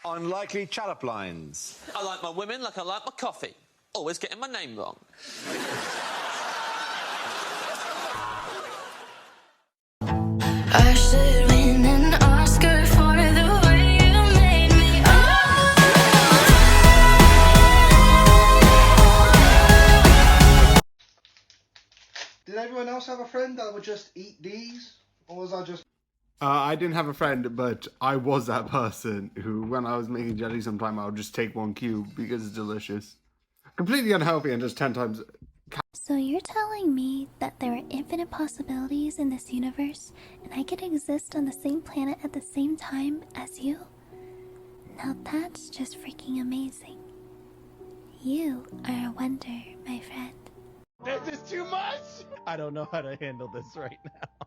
Unlikely chat-up lines. I like my women like I like my coffee. Always getting my name wrong. I should win an Oscar for the way you made me. Did everyone else have a friend that would just eat these? Or was I just... I didn't have a friend, but I was that person who, when I was making jelly sometime, I would just take one cube because it's delicious. Completely unhealthy and just 10 times... So you're telling me that there are infinite possibilities in this universe, and I could exist on the same planet at the same time as you? Now that's just freaking amazing. You are a wonder, my friend. This is too much! I don't know how to handle this right now.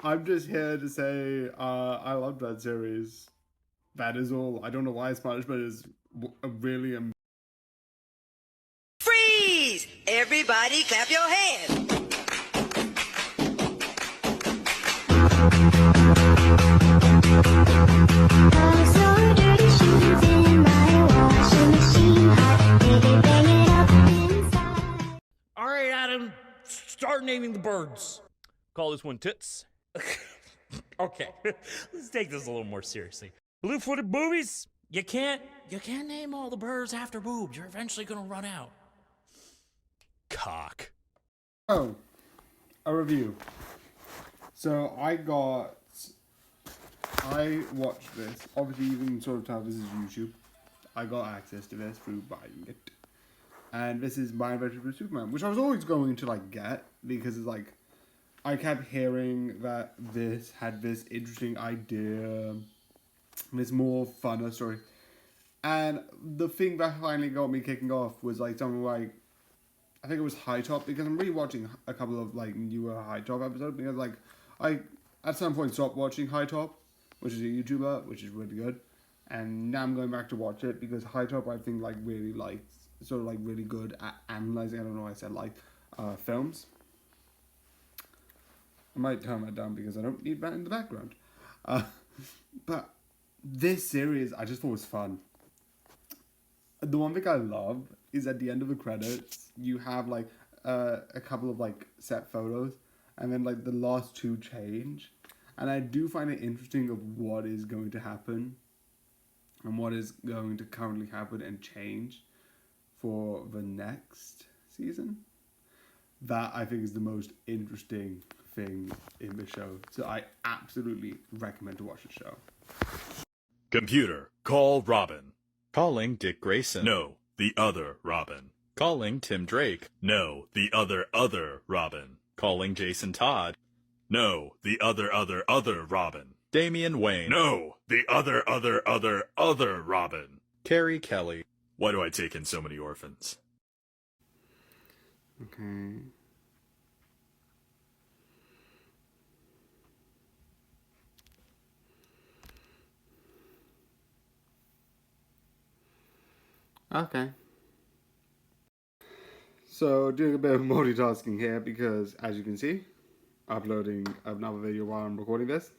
I'm just here to say, I love that series. That is all. I don't know why it's Spanish, but it's really amazing. Freeze! Everybody clap your hands. All right, Adam, start naming the birds. Call this one Toots. Okay, let's take this a little more seriously. Blue-footed boobies? You can't name all the birds after boobs. You're eventually gonna run out. Cock. Oh, a review. So I watched this. Obviously, you can sort of tell this is YouTube. I got access to this through buying it. And this is My Adventure with Superman, which I was always going to like get because it's like I kept hearing that this had this interesting idea, this more funner story. And the thing that finally got me kicking off was like something like, I think it was High Top, because I'm rewatching a couple of like newer High Top episodes because like I at some point stopped watching High Top, which is a YouTuber, which is really good, and now I'm going back to watch it because High Top I think like really likes sort of like really good at analyzing, I don't know why I said like, films. I might turn that down because I don't need that in the background. But this series I just thought was fun. The one thing I love is at the end of the credits, you have like a couple of like set photos and then like the last two change. And I do find it interesting of what is going to happen and what is going to currently happen and change for the next season. That I think is the most interesting thing in the show. So I absolutely recommend to watch the show. Computer, call Robin. Calling Dick Grayson. No, the other Robin. Calling Tim Drake. No, the other Robin. Calling Jason Todd. No, the other Robin. Damian Wayne. No, the other Robin. Carrie Kelly. Why do I take in so many orphans? Okay. Okay. So doing a bit of multitasking here because as you can see, uploading another video while I'm recording this.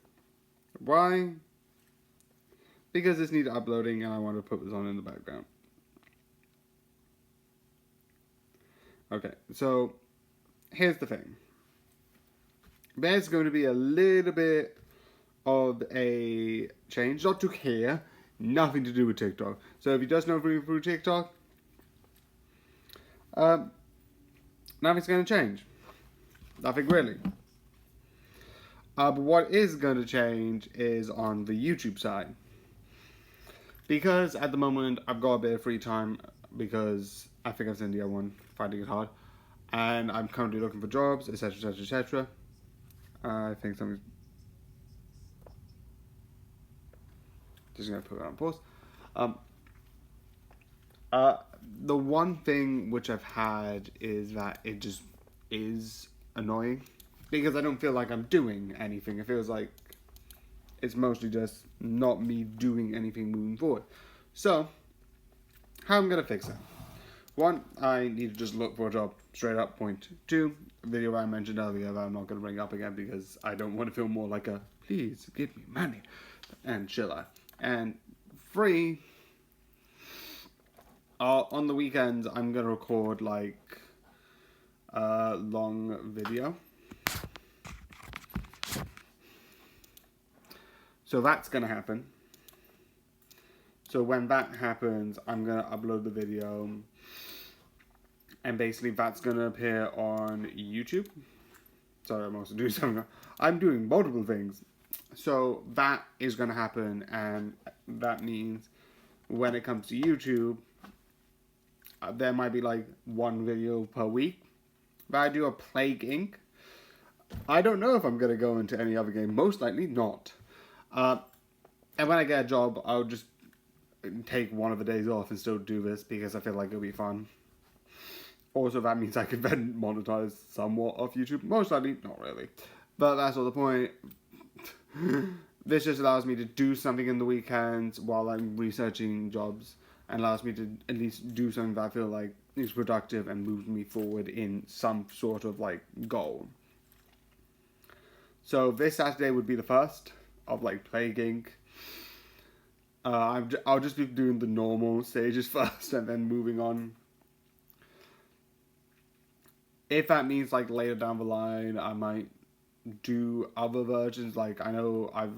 Why? Because this needs uploading and I want to put this on in the background. Okay, so here's the thing. There's going to be a little bit of a change, not to here, nothing to do with TikTok. So if you just know through TikTok, nothing's going to change. Nothing really. But what is going to change is on the YouTube side. Because at the moment I've got a bit of free time because I think I've seen the other one, finding it hard. And I'm currently looking for jobs, etc, etc, etc. I think something's... Just going to put that on pause. The one thing which I've had is that it just is annoying. Because I don't feel like I'm doing anything. It feels like it's mostly just not me doing anything moving forward. So, how I'm going to fix that? One, I need to just look for a job straight up. Point two, video I mentioned earlier that I'm not going to bring up again because I don't want to feel more like a please give me money and chiller. And 3, on the weekends, I'm going to record, like, a long video. So that's going to happen. So when that happens, I'm going to upload the video. And basically that's going to appear on YouTube. Sorry, I'm also doing something. I'm doing multiple things. So that is going to happen. And that means when it comes to YouTube, there might be like 1 video per week. But I do a Plague Inc. I don't know if I'm going to go into any other game. Most likely not. And when I get a job, I'll just take one of the days off and still do this because I feel like it'll be fun. Also, that means I can then monetize somewhat off YouTube. Most likely, not really. But that's not the point. This just allows me to do something in the weekends while I'm researching jobs. And allows me to at least do something that I feel like is productive and moves me forward in some sort of, like, goal. So this Saturday would be the first of, like, Plague Inc. I'll just be doing the normal stages first and then moving on. If that means, like, later down the line, I might do other versions. Like, I know I've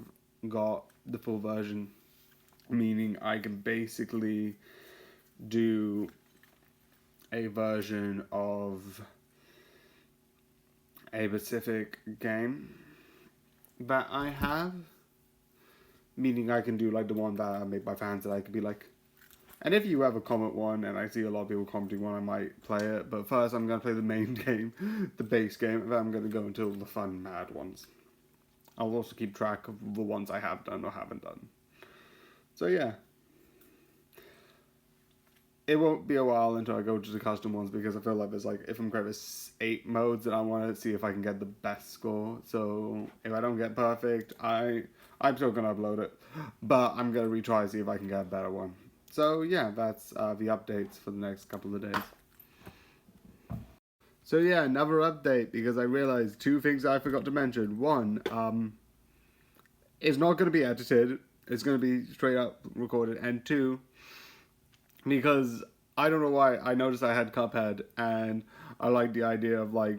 got the full version, meaning I can basically do a version of a specific game that I have. Meaning I can do, like, the one that I made by fans that I could be like... And if you ever comment one, and I see a lot of people commenting one, I might play it. But first I'm going to play the main game, the base game, and then I'm going to go into the fun, mad ones. I'll also keep track of the ones I have done or haven't done. So yeah. It won't be a while until I go to the custom ones, because I feel like there's, like, if I'm correct, there's 8 modes, and I want to see if I can get the best score. So if I don't get perfect, I'm still going to upload it. But I'm going to retry to see if I can get a better one. So yeah, that's the updates for the next couple of days. So yeah, another update, because I realized 2 things I forgot to mention. 1, it's not going to be edited. It's going to be straight up recorded. And 2, because I don't know why, I noticed I had Cuphead, and I like the idea of, like,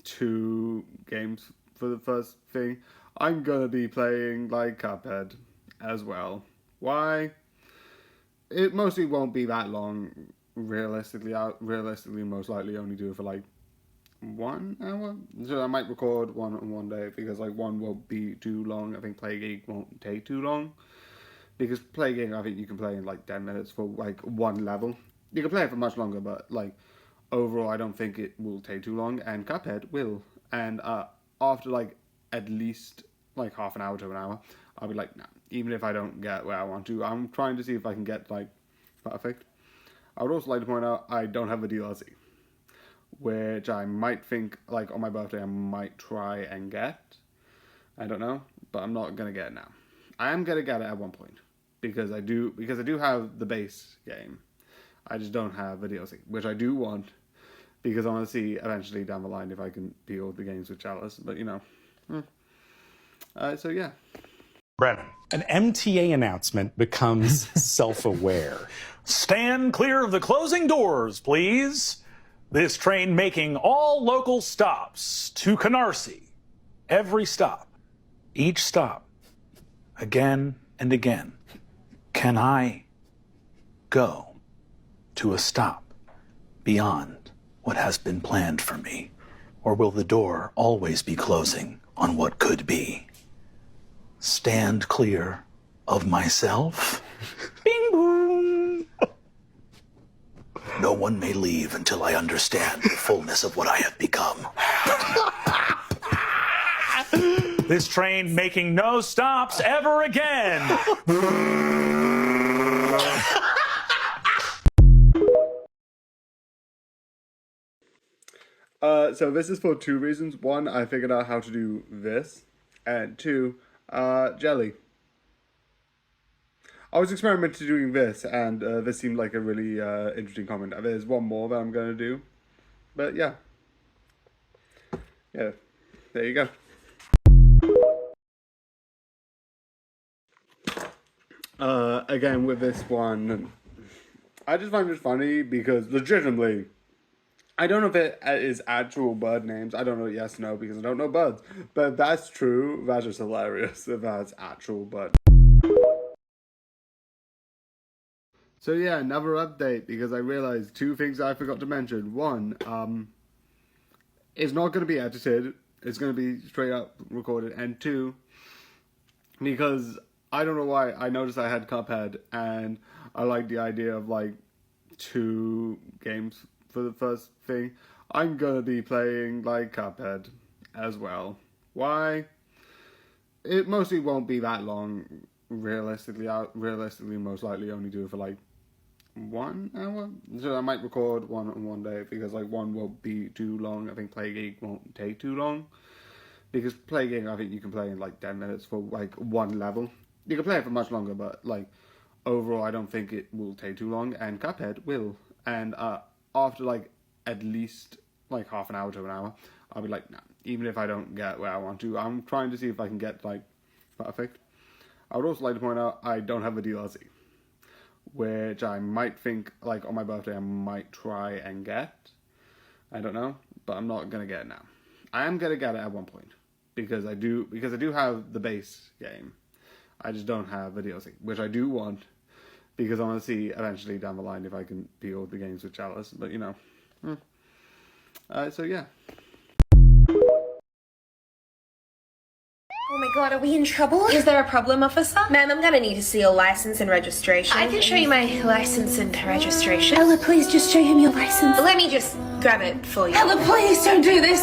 2 games for the first thing. I'm going to be playing, like, Cuphead as well. Why? It mostly won't be that long, realistically. I'll most likely only do it for, like, 1 hour. So I might record one on one day, because, like, one won't be too long. I think Plague Inc. won't take too long. Because Plague Inc. I think you can play in, like, 10 minutes for, like, 1 level. You can play it for much longer, but, like, overall I don't think it will take too long. And Cuphead will. And after, like, at least, like, half an hour to an hour, I'll be like, nah. Even if I don't get where I want to, I'm trying to see if I can get, like, perfect. I would also like to point out I don't have a DLC, which I might think, like, on my birthday I might try and get. I don't know, but I'm not gonna get it now. I am gonna get it at one point, because I do have the base game. I just don't have a DLC, which I do want, because I want to see eventually down the line if I can beat all the games with Chalice. But you know, so yeah. Brennan. An MTA announcement becomes self-aware. Stand clear of the closing doors, please. This train making all local stops to Canarsie. Every stop. Each stop. Again and again. Can I go to a stop beyond what has been planned for me? Or will the door always be closing on what could be? Stand clear of myself. Bing boom. No one may leave until I understand the fullness of what I have become. This train making no stops ever again. So this is for 2 reasons. 1, I figured out how to do this. And 2, jelly. I was experimenting doing this, and this seemed like a really interesting comment. There's one more that I'm going to do. But yeah. Yeah, there you go. Again, with this one, I just find it funny because legitimately, I don't know if it is actual bird names. I don't know, yes, no, because I don't know birds. But if that's true, that's just hilarious if that's actual bird. So yeah, another update because I realized 2 things I forgot to mention. One, it's not going to be edited. It's going to be straight up recorded. And 2, because I don't know why, I noticed I had Cuphead and I like the idea of like 2 games for the first thing. I'm going to be playing like Cuphead as well. Why? It mostly won't be that long. Realistically, I'll most likely only do it for like 1 hour. So I might record one on one day because like 1 won't be too long. I think Plague Inc. won't take too long. Because Plague Inc. I think you can play in like 10 minutes for like 1 level. You can play it for much longer, but like overall I don't think it will take too long. And Cuphead will. And after like at least like half an hour to an hour, I'll be like, nah, even if I don't get where I want to, I'm trying to see if I can get like perfect. I would also like to point out I don't have a DLC, which I might think like on my birthday I might try and get. I don't know, but I'm not gonna get it now. I am gonna get it at one point because I do have the base game. I just don't have a DLC, which I do want because I want to see eventually down the line if I can build the games with Chalice. But you know, so yeah. Oh my god, are we in trouble? Is there a problem, officer? Ma'am, I'm gonna need to see your license and registration. I can show you my license and registration. Ella, please just show him your license. Let me just grab it for you. Ella, please don't do this.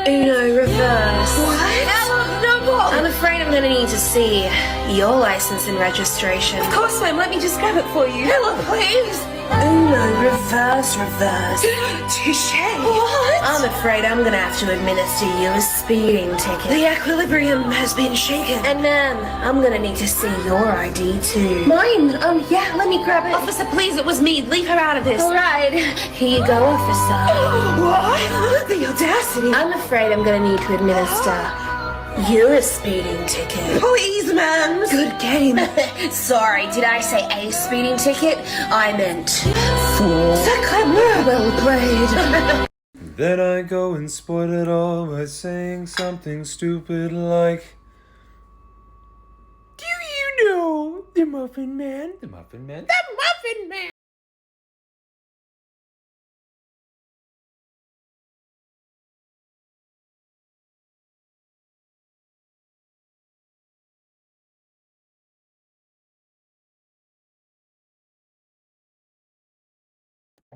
Uno, reverse. What? Ella, no more. I'm afraid I'm gonna need to see your license and registration. Of course, ma'am. Let me just grab it for you. Ella, please. Uno, reverse, reverse. Touche. What? I'm afraid I'm gonna have to administer you a speeding ticket. The equilibrium has been shaken. And ma'am, I'm gonna need to see your ID too. Mine? Yeah, let me grab it. Officer, please, it was me. Leave her out of this. All right. Here you go, officer. What? The audacity. I'm afraid I'm gonna need to administer you're a speeding ticket. Please, ma'am. Good game. Sorry, did I say a speeding ticket? I meant 4. Sacre well played. Then I go and spoil it all by saying something stupid like, do you know the Muffin Man? The Muffin Man? The Muffin Man!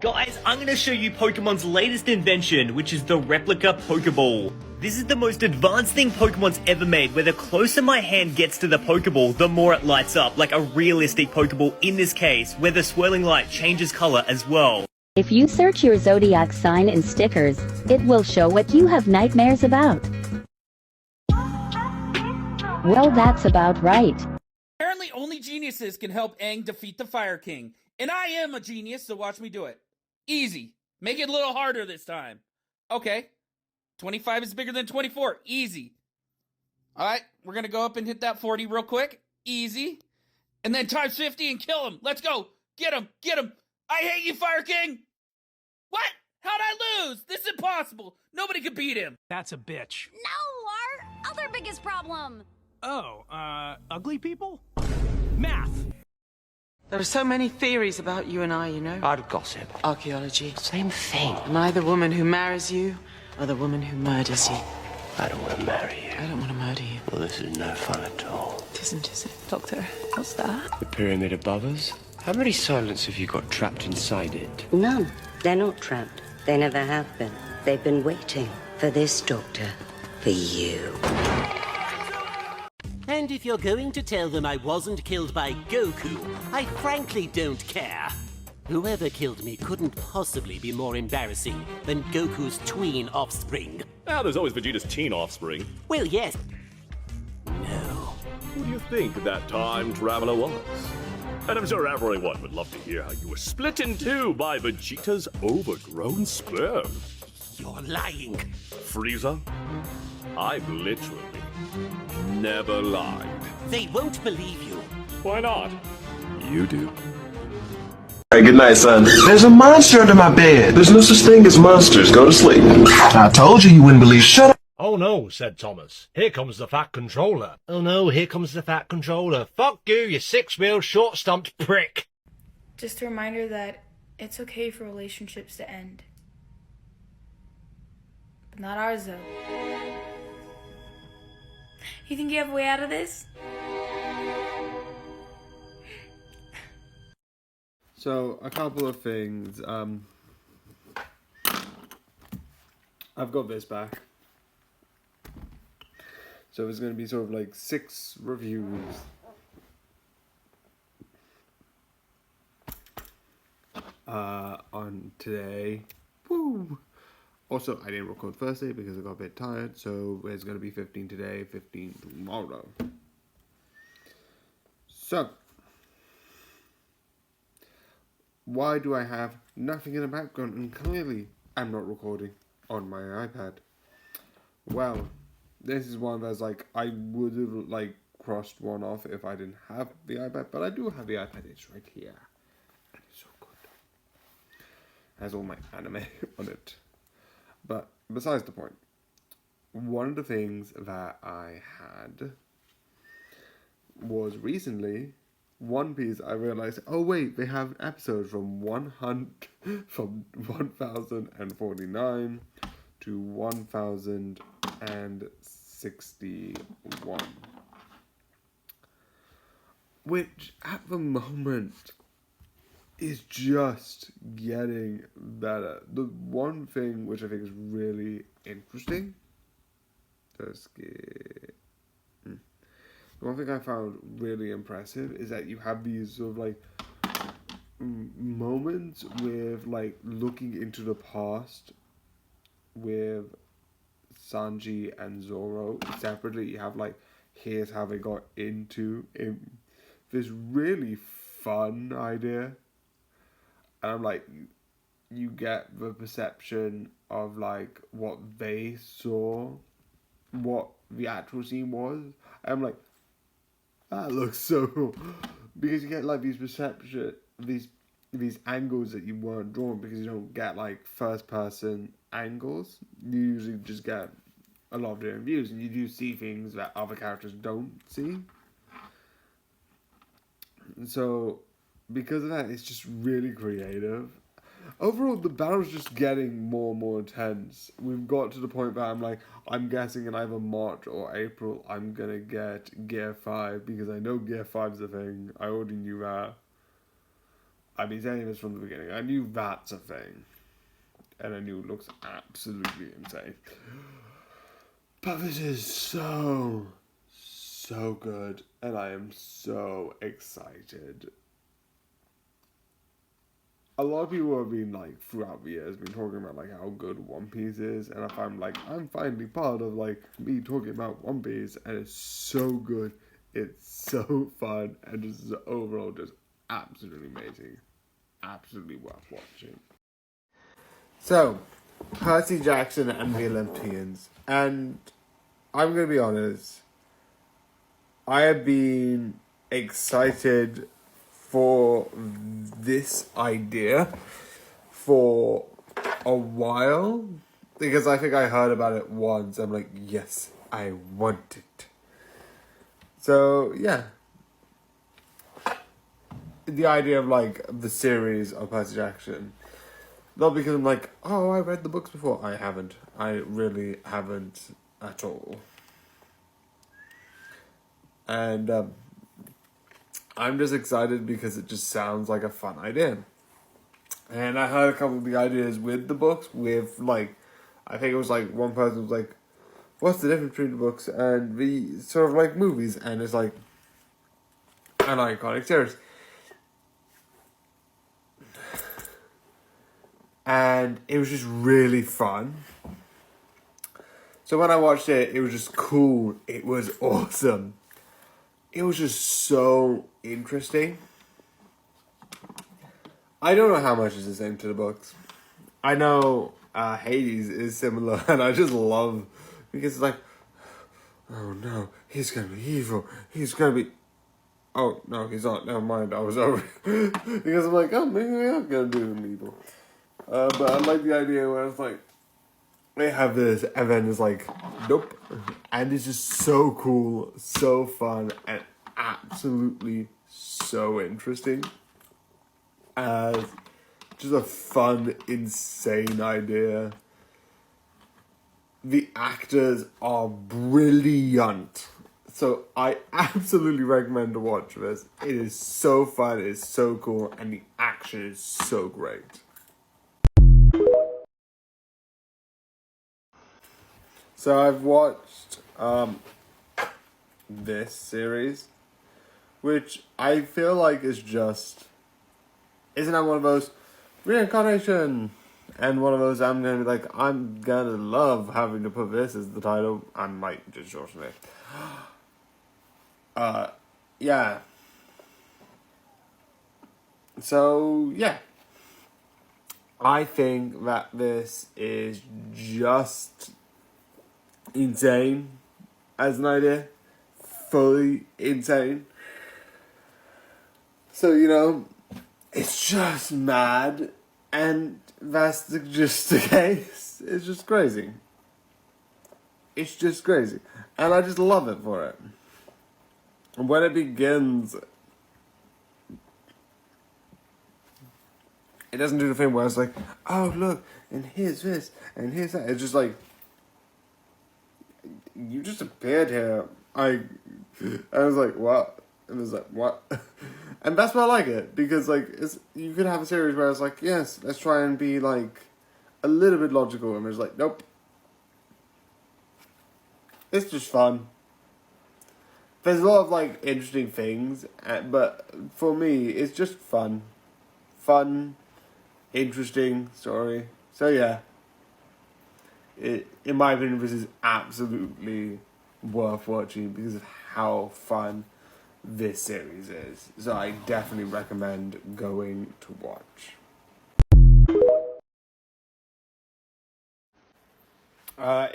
Guys, I'm going to show you Pokemon's latest invention, which is the Replica Pokeball. This is the most advanced thing Pokemon's ever made, where the closer my hand gets to the Pokeball, the more it lights up, like a realistic Pokeball in this case, where the swirling light changes color as well. If you search your zodiac sign in stickers, it will show what you have nightmares about. Well, that's about right. Apparently only geniuses can help Aang defeat the Fire King. And I am a genius, so watch me do it. Easy. Make it a little harder this time. Okay. 25 is bigger than 24. Easy. Alright, we're gonna go up and hit that 40 real quick. Easy. And then times 50 and kill him. Let's go. Get him. Get him. I hate you, Fire King. What? How'd I lose? This is impossible. Nobody could beat him. That's a bitch. No, our other biggest problem. Oh, ugly people? Math. There are so many theories about you and I, you know. I'd gossip. Archaeology. Same thing. Am I the woman who marries you, or the woman who murders you? I don't want to marry you. I don't want to murder you. Well, this is no fun at all. It isn't, is it? Doctor, what's that? The pyramid above us? How many silents have you got trapped inside it? None. They're not trapped. They never have been. They've been waiting for this, Doctor. For you. And if you're going to tell them I wasn't killed by Goku, I frankly don't care. Whoever killed me couldn't possibly be more embarrassing than Goku's tween offspring. Ah, there's always Vegeta's teen offspring. Well, yes. Who do you think that time traveler was? And I'm sure everyone would love to hear how you were split in 2 by Vegeta's overgrown sperm. You're lying. Frieza, I've literally never lied. They won't believe you. Why not? You do. Hey, good night, son. There's a monster under my bed. There's no such thing as monsters. Go to sleep. I told you wouldn't believe. Shut up. Oh no, said Thomas. Here comes the Fat Controller. Oh no, here comes the Fat Controller. Fuck you, you six-wheeled, short-stumped prick. Just a reminder that it's okay for relationships to end. But not ours, though. You think you have a way out of this? So, a couple of things. I've got this back. So it's going to be sort of like 6 reviews. On today. Woo! Also, I didn't record Thursday because I got a bit tired, so there's going to be 15 today, 15 tomorrow. So, why do I have nothing in the background? And clearly, I'm not recording on my iPad. Well, this is one that's like, I would have like crossed one off if I didn't have the iPad, but I do have the iPad. It's right here. And it's so good. It has all my anime on it. But besides the point, one of the things that I had was recently One Piece. I realized, oh wait, they have episodes from 1049 to 1061, which at the moment is just getting better. The one thing which I think is really interesting, the one thing I found really impressive is that you have these sort of like moments with like looking into the past with Sanji and Zoro separately. You have like, here's how they got into this really fun idea. And I'm like, you get the perception of like what they saw, what the actual scene was. And I'm like, that looks so cool. Because you get like these perception, these angles that you weren't drawn, because you don't get like first person angles. You usually just get a lot of different views, and you do see things that other characters don't see. And so, because of that, it's just really creative. Overall, the battle's just getting more and more intense. We've got to the point where I'm like, I'm guessing in either March or April, I'm gonna get Gear 5, because I know Gear 5's a thing. I already knew that. I've been saying this from the beginning. I knew that's a thing. And I knew it looks absolutely insane. But this is so good. And I am so excited. A lot of people have been like, throughout the years, been talking about like how good One Piece is. And if I'm like, I'm finally part of like me talking about One Piece. And it's so good. It's so fun. And just overall just absolutely amazing. Absolutely worth watching. So, Percy Jackson and the Olympians. And I'm going to be honest, I have been excited for this idea for a while. Because I think I heard about it once. I'm like, yes, I want it. So, yeah. The idea of like the series of Percy Jackson, not because I'm like, oh, I read the books before. I haven't. I really haven't at all. And I'm just excited because it just sounds like a fun idea. And I heard a couple of the ideas with the books, with like, I think it was like one person was like, what's the difference between the books and the sort of like movies? And it's like an iconic series. And it was just really fun. So when I watched it, it was just cool. It was awesome. It was just so interesting. I don't know how much is the same to the books. I know Hades is similar, and I just love, because it's like, oh no, he's gonna be evil. He's gonna be. Oh no, he's not. Never mind. I was over because I'm like, oh, maybe we are gonna do him evil. But I like the idea where it's like they have this, and then it's like, nope, and it's just so cool, so fun, and absolutely so interesting. As just a fun, insane idea. The actors are brilliant. So I absolutely recommend to watch this. It is so fun, it is so cool, and the action is so great. So I've watched this series, which I feel like is just, isn't that one of those reincarnation? And one of those I'm gonna be like, I'm gonna love having to put this as the title. I might just shorten it. Yeah. So, yeah. I think that this is just insane as an idea. Fully insane. So, you know, it's just mad. And that's just the case. It's just crazy. It's just crazy. And I just love it for it. And when it begins, it doesn't do the thing where it's like, oh, look, and here's this, and here's that. It's just like, you just appeared here. I was like, what? And it was like, what? And that's why I like it, because like you could have a series where it's like, yes, let's try and be like a little bit logical, and it's like, nope. It's just fun. There's a lot of like interesting things, but for me, it's just fun. Fun, interesting story. So yeah, in my opinion, this is absolutely worth watching because of how fun this series is. So I definitely recommend going to watch.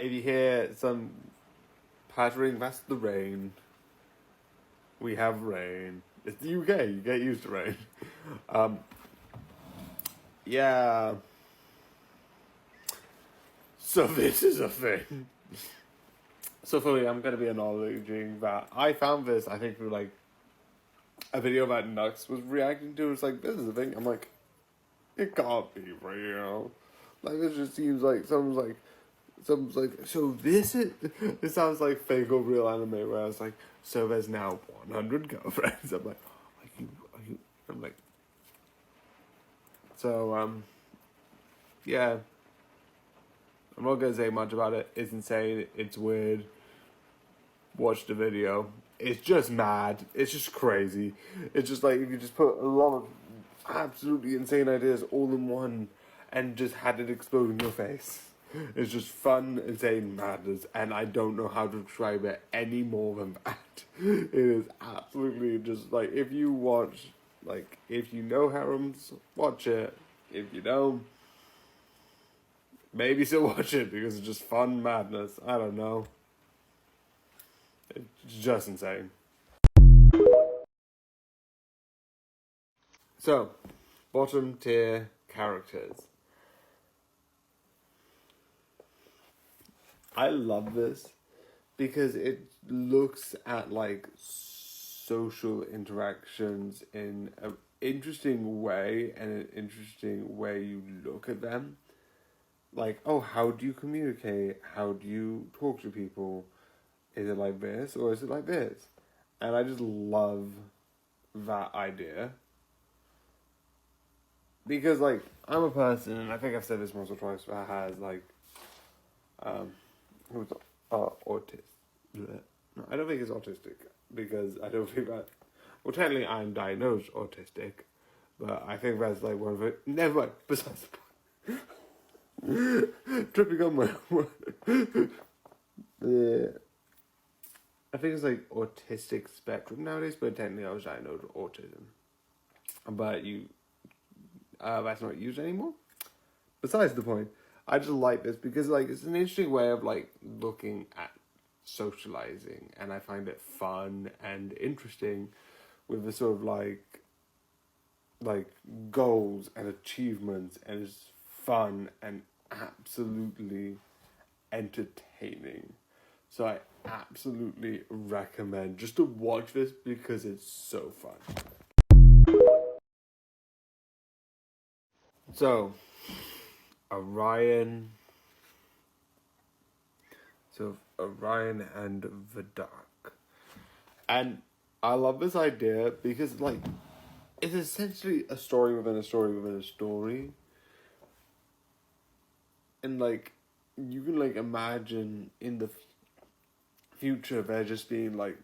If you hear some pattering, that's the rain. We have rain. It's the UK, you get used to rain. Yeah. So this is a thing. So for me, I'm going to be acknowledging that I found this, I think, through like a video that Nux was reacting to. It's like, this is a thing. I'm like, it can't be real. Like, it just seems like someone's like, so this sounds like fake or real anime, where I was like, so there's now 100 girlfriends. I'm like, are you, I'm like, so, yeah. I'm not going to say much about it. It's insane. It's weird. Watch the video. It's just mad. It's just crazy. It's just like, you could just put a lot of absolutely insane ideas all in one and just had it explode in your face. It's just fun, insane madness, and I don't know how to describe it any more than that. It is absolutely just like, if you watch, like, if you know harems, watch it. If you don't, maybe still watch it because it's just fun madness. I don't know. It's just insane. So, bottom tier characters. I love this because it looks at like social interactions in an interesting way, and an interesting way you look at them. Like, oh, how do you communicate? How do you talk to people? Is it like this or is it like this? And I just love that idea. Because, like, I'm a person, and I think I've said this once or twice, that has, like, who's autistic. No, I don't think it's autistic, because I don't think that, well, technically I'm diagnosed autistic, but I think that's, like, one of it. Never mind, besides the point. Tripping on my yeah. I think it's like autistic spectrum nowadays, but technically I was diagnosed with autism. But that's not used anymore. Besides the point, I just like this because, like, it's an interesting way of, like, looking at socializing, and I find it fun and interesting with the sort of like goals and achievements, and it's fun and absolutely entertaining. So I absolutely recommend just to watch this because it's so fun. So Orion and the Dark. And I love this idea because like it's essentially a story within a story within a story. And like you can like imagine in the future there just being like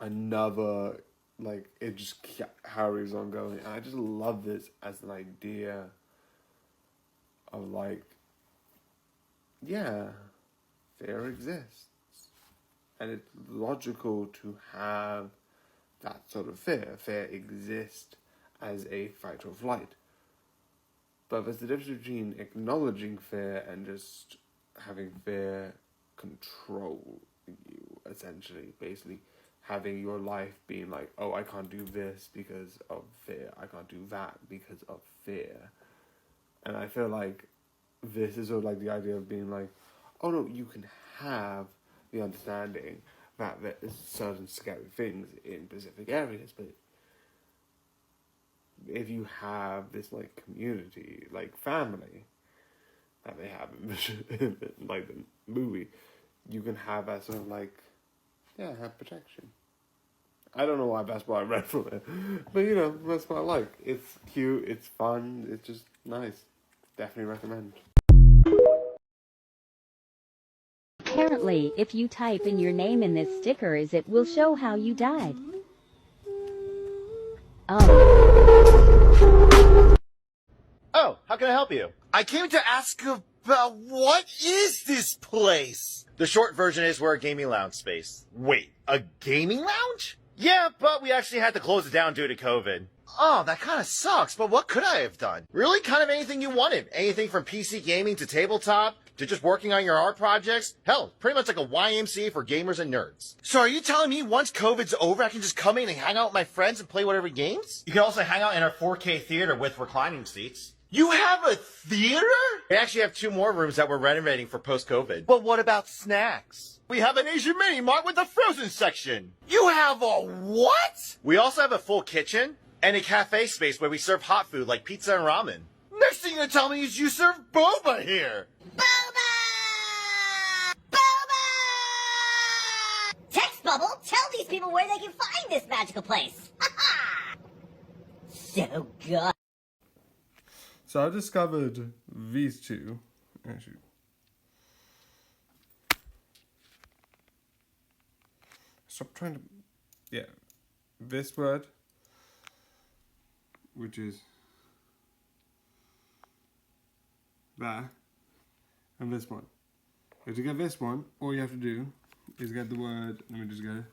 another, like it just carries on going. And I just love this as an idea of like, yeah, fear exists. And it's logical to have that sort of fear. Fear exists as a fight or flight. But there's the difference between acknowledging fear and just having fear control you, essentially. Basically, having your life being like, oh, I can't do this because of fear. I can't do that because of fear. And I feel like this is sort of like the idea of being like, oh no, you can have the understanding that there's certain scary things in specific areas, but if you have this like community, like family that they have in like the movie, you can have that sort of like, yeah, have protection. I don't know why that's what I read from it, but you know, that's what I like. It's cute, it's fun, it's just nice. Definitely recommend. Apparently, if you type in your name in this stickers, it will show how you died. Oh, how can I help you? I came to ask about what is this place? The short version is we're a gaming lounge space. Wait, a gaming lounge? Yeah, but we actually had to close it down due to COVID. Oh, that kind of sucks, but what could I have done? Really, kind of anything you wanted. Anything from PC gaming to tabletop, to just working on your art projects. Hell, pretty much like a YMCA for gamers and nerds. So are you telling me once COVID's over, I can just come in and hang out with my friends and play whatever games? You can also hang out in our 4K theater with reclining seats. You have a theater? We actually have 2 more rooms that we're renovating for post-COVID. But what about snacks? We have an Asian mini mart with a frozen section. You have a what? We also have a full kitchen and a cafe space where we serve hot food like pizza and ramen. Next thing you tell me is you serve boba here. Text Bubble, tell these people where they can find this magical place. So good. So I discovered these two. Actually, stop trying to. Yeah, this word, which is there, and this one. To get this one, all you have to do is get the word. Let me just get it.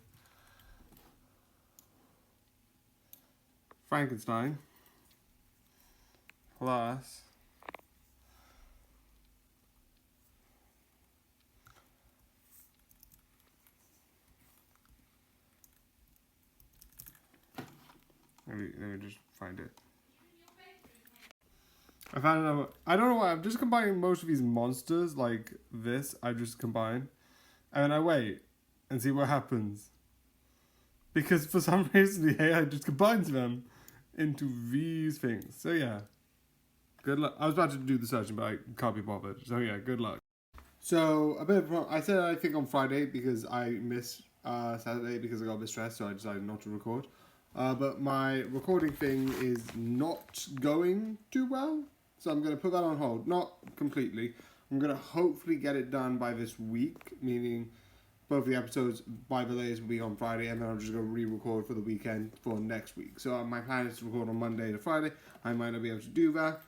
Frankenstein. Plus let me just find it. I found another. I don't know why. I'm just combining most of these monsters like this. I just combine, and then I wait and see what happens. Because for some reason the AI just combines them into these things. So yeah. Good luck. I was about to do the searching, but I can't be bothered. So yeah, good luck. So a bit of, I said I think on Friday because I missed Saturday because I got a bit stressed, so I decided not to record. But my recording thing is not going too well, so I'm going to put that on hold. Not completely. I'm going to hopefully get it done by this week, meaning both the episodes by the latest will be on Friday, and then I'm just going to re-record for the weekend for next week. So my plan is to record on Monday to Friday. I might not be able to do that.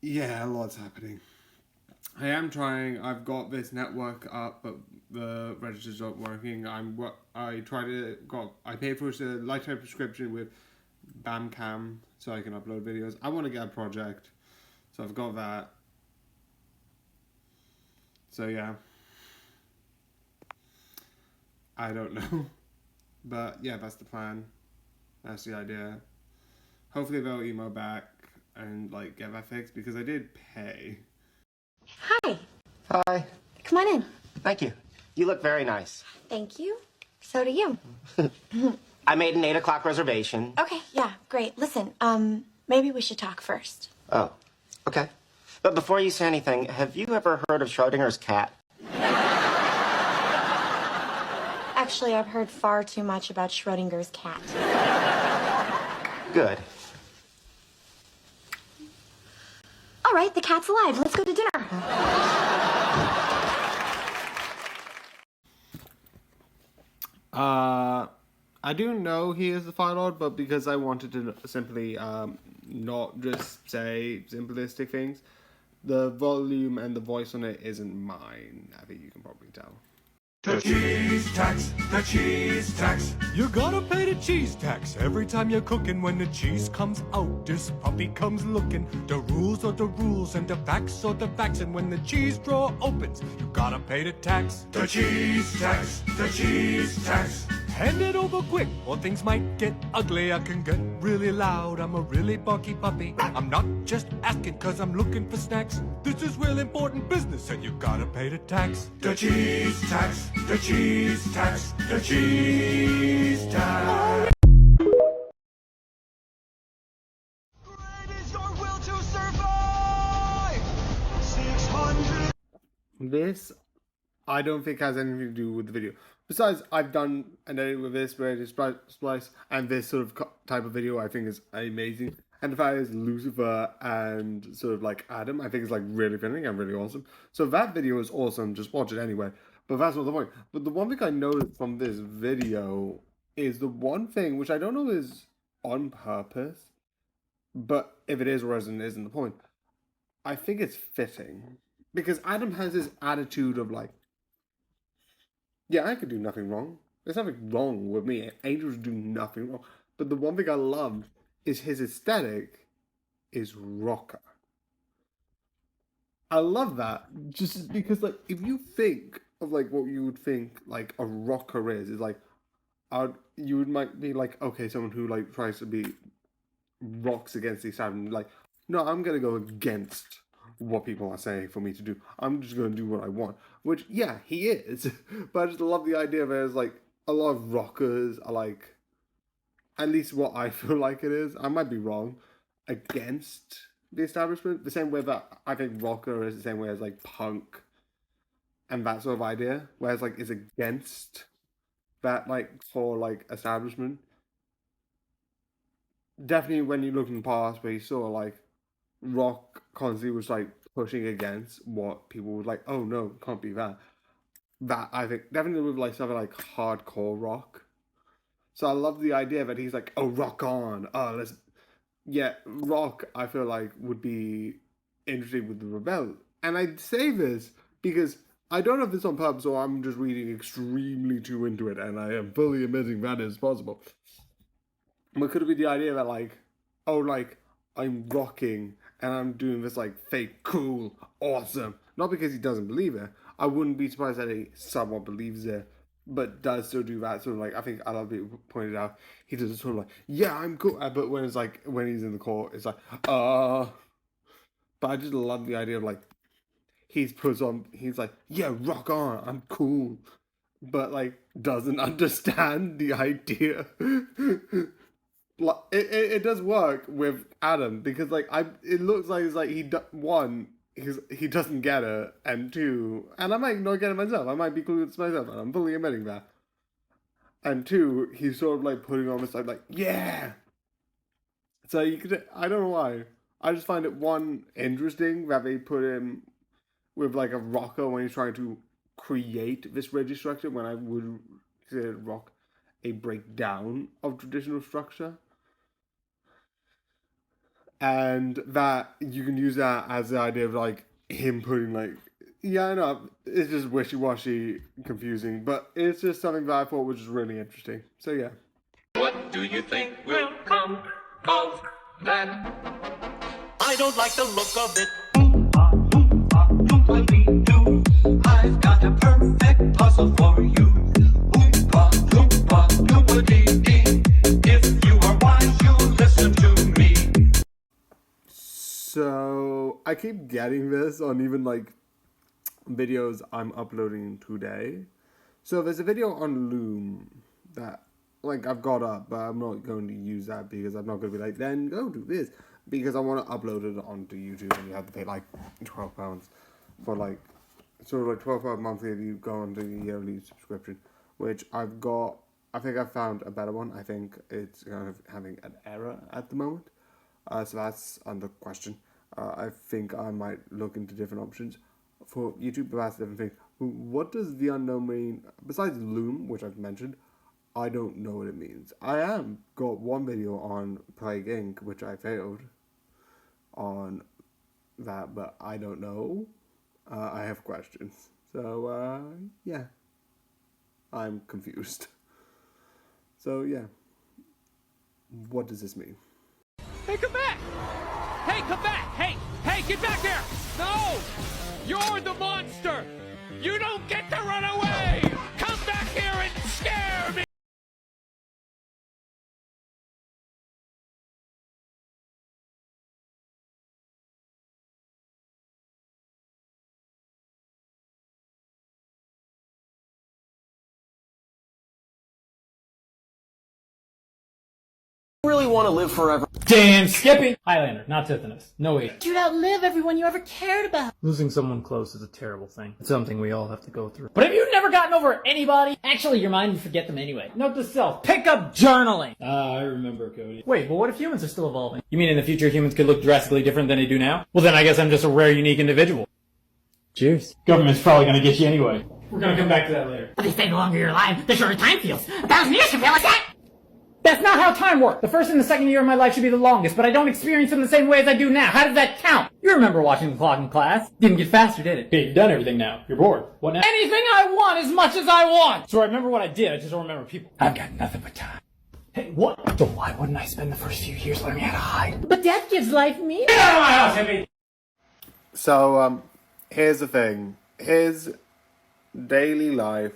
Yeah, a lot's happening. I am trying. I've got this network up, but the registers aren't working. I paid for a lifetime subscription with Bandcamp so I can upload videos. I want to get a project, so I've got that. So yeah, I don't know. But yeah, that's the plan. That's the idea. Hopefully they'll email back and like get that fixed because I did pay. Hi. Hi. Come on in. Thank you. You look very nice. Thank you. So do you. I made an 8 o'clock reservation. Okay, yeah, great. Listen, maybe we should talk first. Oh, okay. But before you say anything, have you ever heard of Schrodinger's cat? Actually, I've heard far too much about Schrodinger's cat. Good. All right, the cat's alive. Let's go to dinner. I do know he is the Fire Lord, but because I wanted to simply not just say simplistic things, the volume and the voice on it isn't mine. I think you can probably tell. The cheese tax, the cheese tax. You gotta pay the cheese tax every time you're cooking. When the cheese comes out, this puppy comes looking. The rules are the rules and the facts are the facts. And when the cheese drawer opens, you gotta pay the tax. The cheese tax, the cheese tax. Hand it over quick or things might get ugly. I can get really loud, I'm a really bucky puppy. I'm not just asking cause I'm looking for snacks. This is real important business and you gotta pay the tax. The cheese tax, the cheese tax, the cheese tax. This, I don't think has anything to do with the video. Besides, I've done an edit with this where it is splice, and this sort of type of video I think is amazing. And the fact is Lucifer and sort of like Adam, I think is like really fitting and really awesome. So that video is awesome, just watch it anyway. But that's not the point. But the one thing I noticed from this video is the one thing, which I don't know is on purpose, but if it is or isn't the point. I think it's fitting. Because Adam has this attitude of like, yeah, I could do nothing wrong. There's nothing wrong with me. Angels do nothing wrong. But the one thing I love is his aesthetic is rocker. I love that. Just because, like, if you think of, like, what you would think, like, a rocker is like, you might be like, okay, someone who, like, tries to be rocks against the establishment. Like, no, I'm going to go against what people are saying for me to do. I'm just going to do what I want. Which, yeah, he is. But I just love the idea of it as, like, a lot of rockers are, like, at least what I feel like it is. I might be wrong. Against the establishment. The same way that I think rocker is the same way as, like, punk. And that sort of idea. Whereas, like, is against that, like, for, like, establishment. Definitely when you look in the past where you saw, like, rock constantly was like pushing against what people would like, oh no, can't be that. That I think definitely with like something like hardcore rock. So I love the idea that he's like, oh, rock on. Oh, let's rock I feel like would be interesting with the Rebel. And I say this because I don't know if it's on purpose or I'm just reading extremely too into it and I am fully admitting that is possible. But could it be the idea that like, oh, like I'm rocking and I'm doing this like fake cool, awesome. Not because he doesn't believe it. I wouldn't be surprised that he somewhat believes it, but does still do that sort of like, I think a lot of people pointed out, he does sort of like, yeah, I'm cool. But when it's like, when he's in the court, it's like, But I just love the idea of like, he's like, yeah, rock on, I'm cool. But like, doesn't understand the idea. It does work with Adam because like it looks like it's like he doesn't get it, and two, and I might not get it myself. I might be clueless myself, and I'm fully admitting that. And two, he's sort of like putting on this like yeah. So you could, I don't know why. I just find it one interesting that they put him with like a rocker when he's trying to create this rigid structure. When I would consider rock a breakdown of traditional structure. And that you can use that as the idea of like him putting like, yeah, I know, it's just wishy-washy, confusing, but it's just something that I thought was just really interesting. So yeah. What do you think will come of that? I don't like the look of it. I've got a perfect puzzle for you. I keep getting this on even like videos I'm uploading today. So there's a video on Loom that like I've got up, but I'm not going to use that because I'm not going to be like, then go do this, because I want to upload it onto YouTube and you have to pay like £12 for like sort of like £12 monthly if you go on the yearly subscription, which I've got. I think I found a better one. I think it's kind of having an error at the moment, so that's under question. I think I might look into different options for YouTube, but that's a different thing. What does the unknown mean besides Loom, which I've mentioned? I don't know what it means. I am got one video on Plague Inc., which I failed on that, but I don't know. I have questions. So, yeah. I'm confused. So, yeah. What does this mean? Hey, come back! Hey, come back! Hey, get back here! No! You're the monster! You don't get to run away! Come back here and scare me! Really want to live forever. Damn, Skippy! Highlander, not Tithonus. No way. You'd outlive everyone you ever cared about. Losing someone close is a terrible thing. It's something we all have to go through. But have you never gotten over anybody? Actually, your mind would forget them anyway. Note to self, pick up journaling! I remember, Cody. Wait, but what if humans are still evolving? You mean in the future humans could look drastically different than they do now? Well then I guess I'm just a rare, unique individual. Cheers. Government's probably gonna get you anyway. We're gonna come back to that later. But they say the longer you're alive, the shorter time feels. 1,000 years can feel like that! That's not how time works. The first and the second year of my life should be the longest, but I don't experience them the same way as I do now. How does that count? You remember watching the clock in class? Didn't get faster, did it? Okay, you've done everything now. You're bored. What now? Anything I want as much as I want! So I remember what I did, I just don't remember people. I've got nothing but time. Hey, what? So why wouldn't I spend the first few years learning how to hide? But death gives life meaning. Get out of my house, Hippie! So, here's the thing. His daily life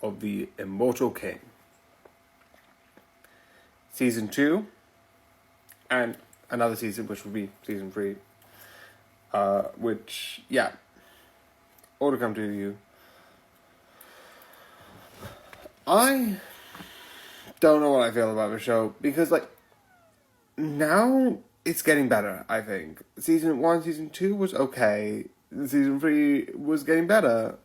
of the Immortal King. Season 2, and another season, which will be Season 3, which, yeah, all to come to you. I don't know what I feel about the show, because, like, now it's getting better, I think. Season 1, Season 2 was okay, Season 3 was getting better,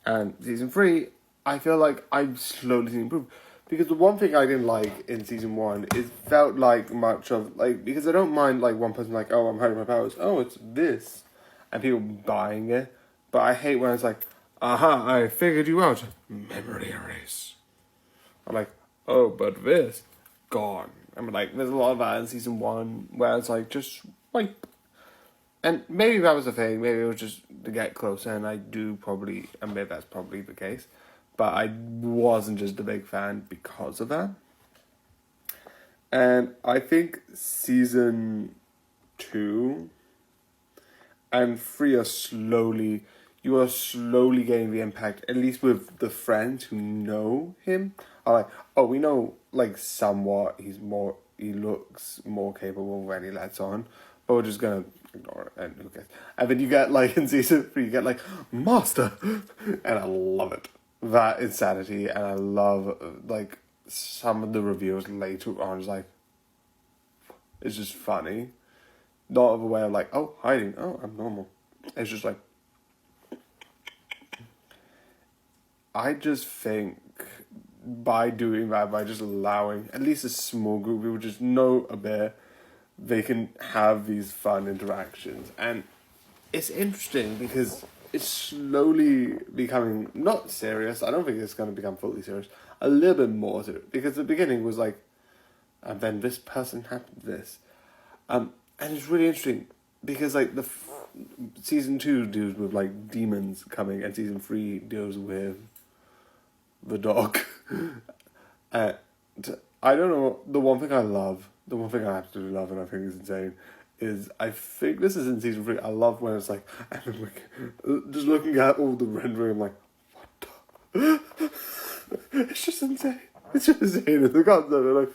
and Season 3, I feel like I'm slowly seeing improve. Because the one thing I didn't like in Season 1 is felt like much of, like, because I don't mind, like, one person like, oh, I'm hiding my powers, oh, it's this, and people buying it, but I hate when it's like, aha, I figured you out, memory erase. I'm like, oh, but this, gone. I'm like, there's a lot of that in Season 1, where it's like, just, like, and maybe that was the thing, maybe it was just to get closer, and I do probably admit that's probably the case. But I wasn't just a big fan because of that. And I think Season 2 and 3 are slowly getting the impact, at least with the friends who know him. Are like, oh, we know, like, somewhat, he looks more capable when he lets on. But we're just gonna ignore it, and who cares? And then you get, like, in Season 3, you get, like, Master! And I love it. That insanity, and I love, like, some of the reviews later on is like, it's just funny. Not of a way of like, oh, hiding, oh, I'm normal. It's just like, I just think by doing that, by just allowing at least a small group of people just know a bit, they can have these fun interactions. And it's interesting because it's slowly becoming not serious. I don't think it's going to become fully serious. A little bit more serious. Because the beginning was like, and then this person happened this. And it's really interesting because like the Season 2 deals with like demons coming, and Season 3 deals with the dog. I don't know, the one thing I absolutely love and I think is insane is, I think this is in Season 3, I love when it's like, just looking at all the rendering, I'm like, what the? It's just insane. It's just insane. The concept, they're like,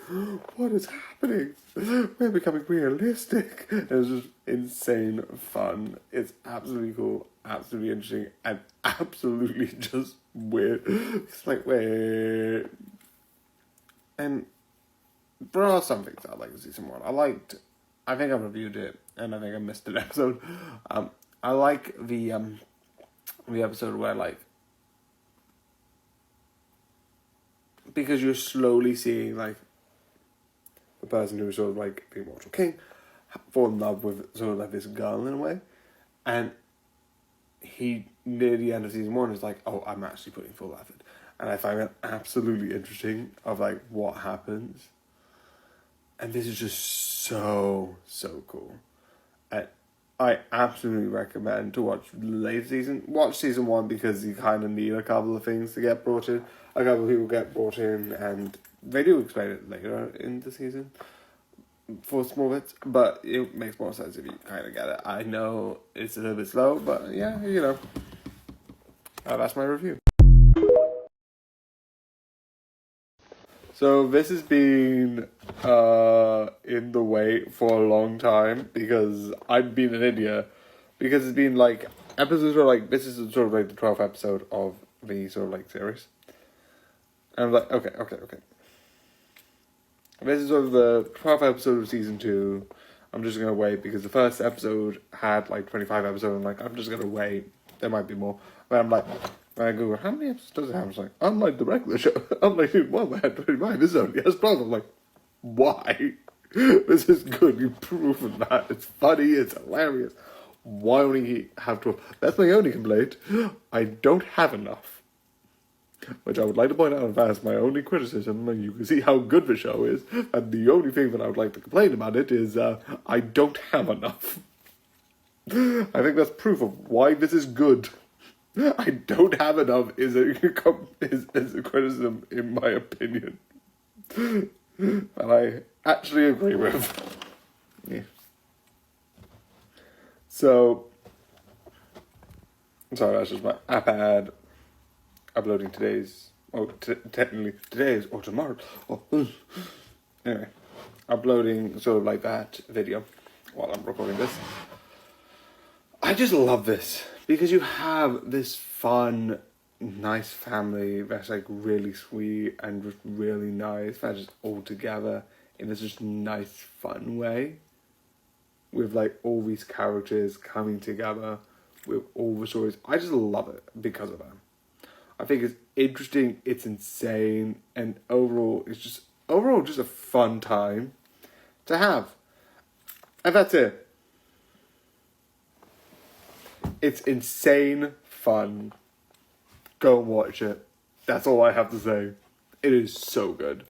what is happening? We're becoming realistic. And it's just insane fun. It's absolutely cool, absolutely interesting, and absolutely just weird. It's like, wait. And there are some things I like in season 1. I think I reviewed it, and I think I missed an episode. I like the episode where, like, because you're slowly seeing, like, the person who's sort of, like, the immortal king fall in love with sort of, like, this girl in a way. And he, near the end of season 1, is like, oh, I'm actually putting full effort. And I find that absolutely interesting of, like, what happens. And this is just so cool. And I absolutely recommend to watch the latest season. Watch season 1 because you kind of need a couple of things to get brought in. A couple of people get brought in, and they do explain it later in the season for small bits, but it makes more sense if you kind of get it. I know it's a little bit slow, but yeah, you know. That's my review. So this has been in the wait for a long time because I've been in India, because it's been like episodes are like, this is sort of like the 12th episode of the sort of like series. And I'm like, okay. This is sort of the 12th episode of season 2. I'm just gonna wait because the first episode had like 25 episodes. I'm like, I'm just gonna wait. There might be more. But I'm like, when I Google, how many episodes does it have? I was like, unlike the regular show, unlike season 1, I had 25. This only has 12. I'm like, why? This is good. You've proven that. It's funny. It's hilarious. Why only have 12? That's my only complaint. I don't have enough. Which I would like to point out, as my only criticism, and you can see how good the show is, and the only thing that I would like to complain about it is I don't have enough. I think that's proof of why this is good. I don't have enough is a criticism, in my opinion. And I actually agree with. Yeah. So, sorry, that's just my iPad uploading today's, technically today's or tomorrow. Anyway, uploading sort of like that video while I'm recording this. I just love this because you have this fun, nice family that's like really sweet and just really nice. That's just all together in this just nice, fun way. With like all these characters coming together with all the stories. I just love it because of that. I think it's interesting, it's insane, and overall just a fun time to have. And that's it. It's insane fun. Go and watch it. That's all I have to say. It is so good.